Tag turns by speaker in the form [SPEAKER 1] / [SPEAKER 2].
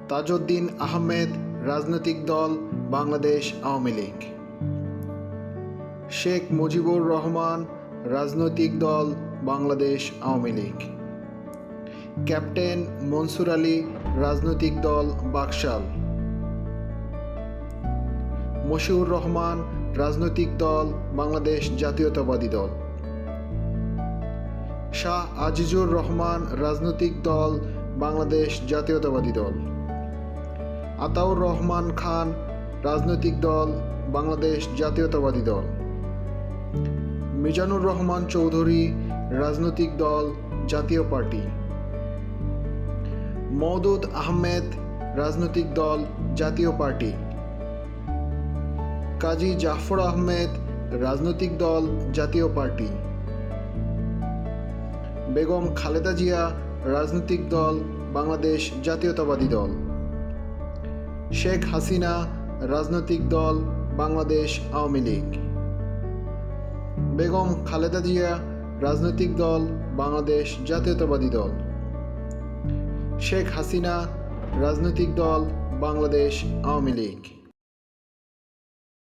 [SPEAKER 1] তাজউদ্দিন আহমেদ রাজনৈতিক দল বাংলাদেশ আওয়ামী লীগ। শেখ মুজিবুর রহমান রাজনৈতিক দল বাংলাদেশ আওয়ামী লীগ। ক্যাপ্টেন মনসুর আলী রাজনৈতিক দল বাকশাল। মশিউর রহমান রাজনৈতিক দল বাংলাদেশ জাতীয়তাবাদী দল। শাহ আজিজুর রহমান রাজনৈতিক দল বাংলাদেশ জাতীয়তাবাদী দল। আতাউর রহমান খান রাজনৈতিক দল বাংলাদেশ জাতীয়তাবাদী দল। মিজানুর রহমান চৌধুরী রাজনৈতিক দল জাতীয় পার্টি। মওদুদ আহমেদ রাজনৈতিক দল জাতীয় পার্টি। কাজী জাফর আহমেদ রাজনৈতিক দল জাতীয় পার্টি। বেগম খালেদা জিয়া রাজনৈতিক দল বাংলাদেশ জাতীয়তাবাদী দল। শেখ হাসিনা রাজনৈতিক দল বাংলাদেশ আওয়ামী লীগ। বেগম খালেদা জিয়া রাজনৈতিক দল বাংলাদেশ জাতীয়তাবাদী দল। শেখ হাসিনা রাজনৈতিক দল বাংলাদেশ আওয়ামী লীগ।